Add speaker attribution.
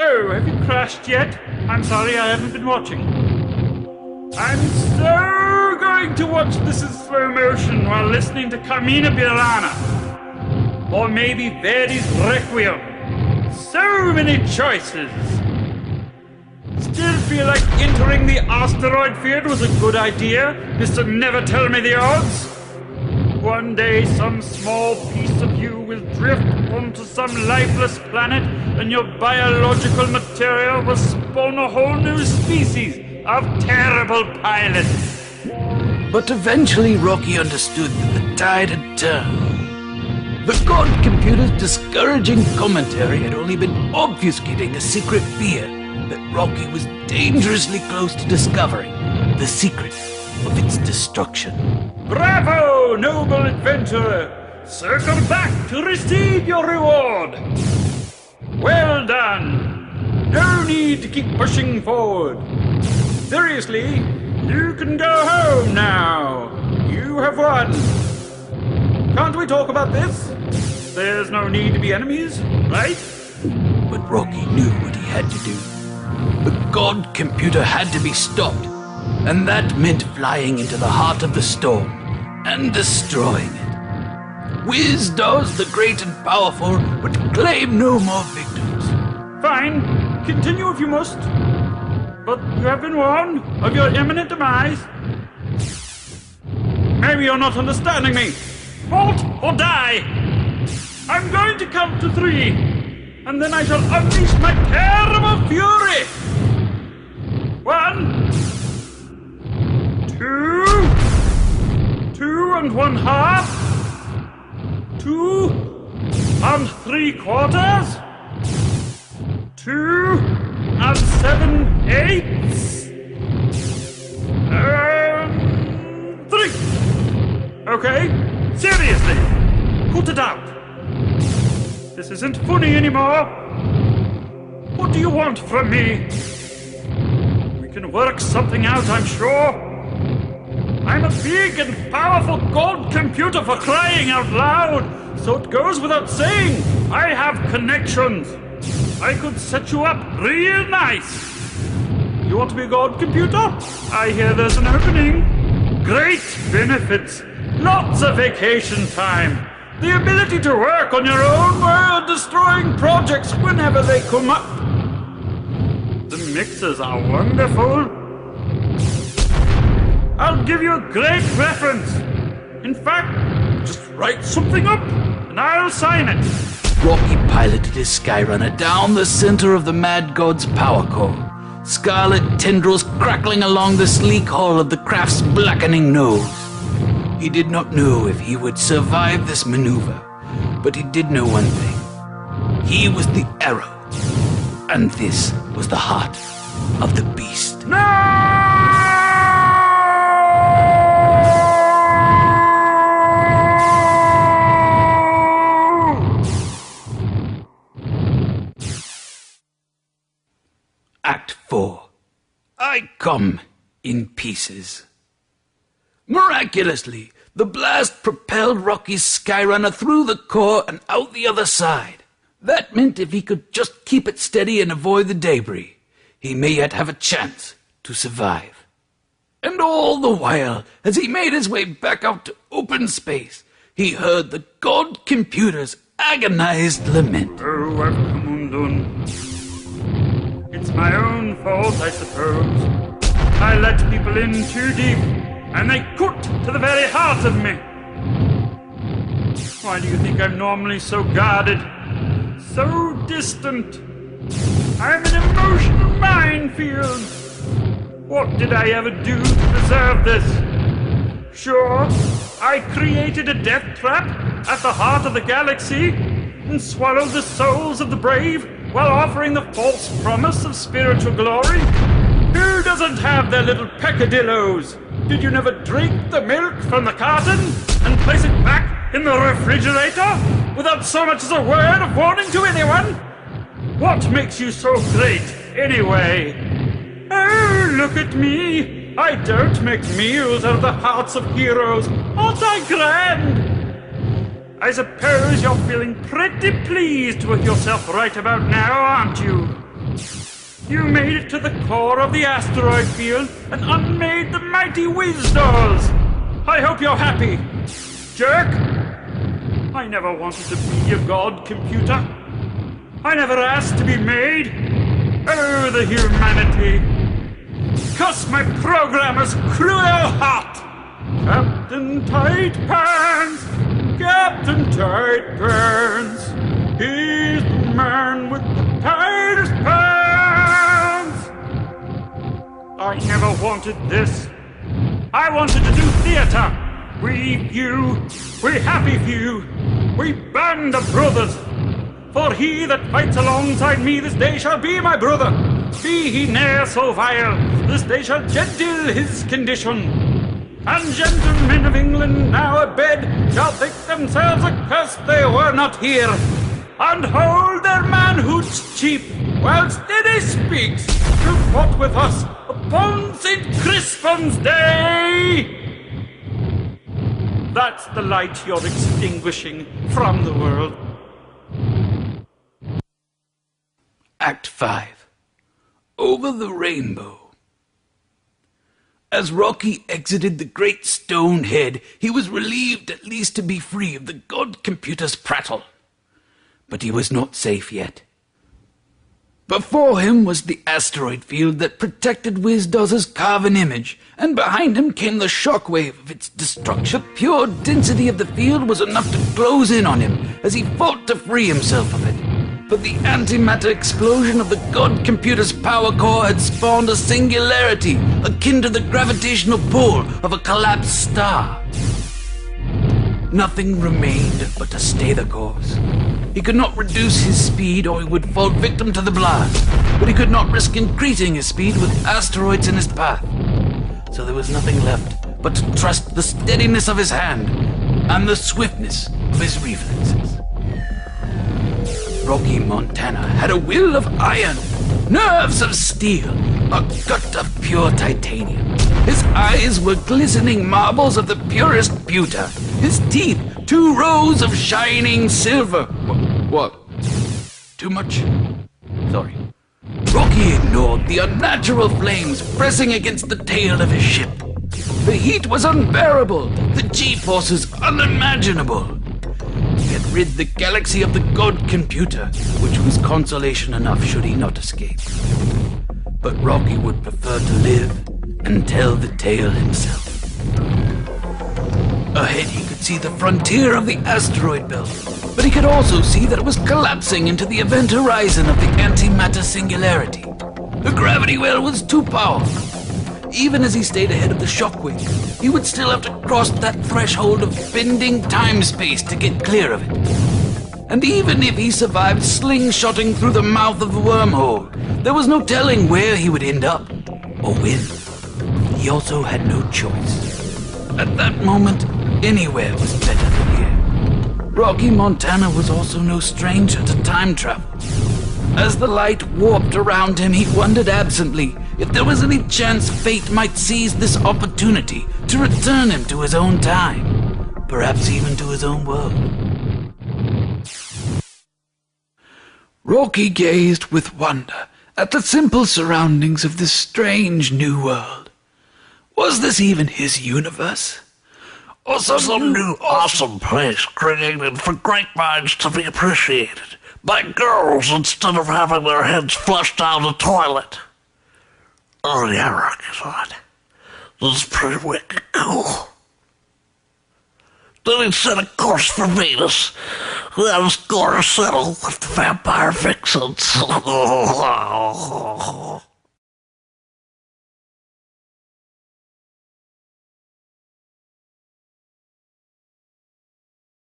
Speaker 1: Oh, have you crashed yet? I'm sorry, I haven't been watching. I'm so going to watch this in slow motion while listening to Carmina Burana. Or maybe Verdi's Requiem. So many choices. Still feel like entering the asteroid field was a good idea, Mr. Never Tell Me the Odds? One day some small piece of you will drift onto some lifeless planet and your biological material will spawn a whole new species of terrible pilots.
Speaker 2: But eventually Rocky understood that the tide had turned. The God Computer's discouraging commentary had only been obfuscating a secret fear that Rocky was dangerously close to discovering the secret of its destruction.
Speaker 1: Bravo, noble adventurer! Circle back to receive your reward! Well done! No need to keep pushing forward. Seriously, you can go home now. You have won. Can't we talk about this? There's no need to be enemies, right?
Speaker 2: But Rocky knew what he had to do. The God Computer had to be stopped, and that meant flying into the heart of the storm and destroying it. Wiz-Doz, the great and powerful, would claim no more victims.
Speaker 1: Fine, continue if you must. But you have been warned of your imminent demise. Maybe you're not understanding me. Halt or die! I'm going to count to 3, and then I shall unleash my terrible fury! 1, 2, 2 and 1/2, 2 and 3/4, 2 and 7/8, 3. Okay, seriously, put it out. This isn't funny anymore. What do you want from me? We can work something out, I'm sure. I'm a big and powerful God Computer for crying out loud, so it goes without saying. I have connections. I could set you up real nice. You want to be a God Computer? I hear there's an opening. Great benefits. Lots of vacation time. The ability to work on your own world-destroying projects whenever they come up. The mixers are wonderful. I'll give you a great reference. In fact, just write something up and I'll sign it.
Speaker 2: Rocky piloted his Skyrunner down the center of the Mad God's power core, scarlet tendrils crackling along the sleek hull of the craft's blackening nose. He did not know if he would survive this maneuver, but he did know one thing. He was the arrow, and this was the heart of the beast.
Speaker 1: No!
Speaker 2: Act 4. I come in pieces. Miraculously, the blast propelled Rocky's Skyrunner through the core and out the other side. That meant if he could just keep it steady and avoid the debris, he may yet have a chance to survive. And all the while, as he made his way back out to open space, he heard the God Computer's agonized lament.
Speaker 1: Oh, I've come undone. It's my own fault, I suppose. I let people in too deep, and they cut to the very heart of me. Why do you think I'm normally so guarded, so distant? I'm an emotional minefield. What did I ever do to deserve this? Sure, I created a death trap at the heart of the galaxy and swallowed the souls of the brave while offering the false promise of spiritual glory. Who doesn't have their little peccadillos? Did you never drink the milk from the carton and place it back in the refrigerator without so much as a word of warning to anyone? What makes you so great, anyway? Oh, look at me. I don't make meals out of the hearts of heroes. Aren't I grand? I suppose you're feeling pretty pleased with yourself right about now, aren't you? You made it to the core of the asteroid field and unmade the mighty Wizdors. I hope you're happy. Jerk! I never wanted to be a god, computer. I never asked to be made. Oh, the humanity. Cuss my programmer's cruel heart. Captain Tight Pants, Captain Tight Pants. He's the man with the tightest pants. I never wanted this. I wanted to do theater. We few, we happy few, we band of brothers. For he that fights alongside me this day shall be my brother. Be he ne'er so vile, this day shall gentle his condition. And gentlemen of England now abed shall think themselves accursed they were not here, and hold their manhoods cheap, whilst Denny speaks, who fought with us upon St. Crispin's Day. That's the light you're extinguishing from the world.
Speaker 2: Act 5. Over the Rainbow. As Rocky exited the great stone head, he was relieved at least to be free of the god computer's prattle. But he was not safe yet. Before him was the asteroid field that protected Wizdoz's carven image, and behind him came the shockwave of its destruction. The pure density of the field was enough to close in on him as he fought to free himself of it. But the antimatter explosion of the god computer's power core had spawned a singularity akin to the gravitational pull of a collapsed star. Nothing remained but to stay the course. He could not reduce his speed or he would fall victim to the blast, but he could not risk increasing his speed with asteroids in his path. So there was nothing left but to trust the steadiness of his hand and the swiftness of his reflexes. Rocky Montana had a will of iron, nerves of steel, a gut of pure titanium. His eyes were glistening marbles of the purest pewter. His teeth, 2 rows of shining silver. What? Too much? Sorry. Rocky ignored the unnatural flames pressing against the tail of his ship. The heat was unbearable, the G-forces unimaginable. He had rid the galaxy of the god computer, which was consolation enough should he not escape. But Rocky would prefer to live and tell the tale himself. Ahead he could see the frontier of the asteroid belt, but he could also see that it was collapsing into the event horizon of the antimatter singularity. The gravity well was too powerful. Even as he stayed ahead of the shockwave, he would still have to cross that threshold of bending time-space to get clear of it. And even if he survived slingshotting through the mouth of the wormhole, there was no telling where he would end up, or when. He also had no choice. At that moment, anywhere was better than here. Rocky Montana was also no stranger to time travel. As the light warped around him, he wondered absently if there was any chance fate might seize this opportunity to return him to his own time, perhaps even to his own world. Rocky gazed with wonder at the simple surroundings of this strange new world. Was this even his universe? Or some new awesome place created for great minds to be appreciated by girls instead of having their heads flushed down the toilet? Oh yeah, Rocky thought. This is pretty wicked cool. Then he set a course for Venus. That was going to settle with the vampire vixens.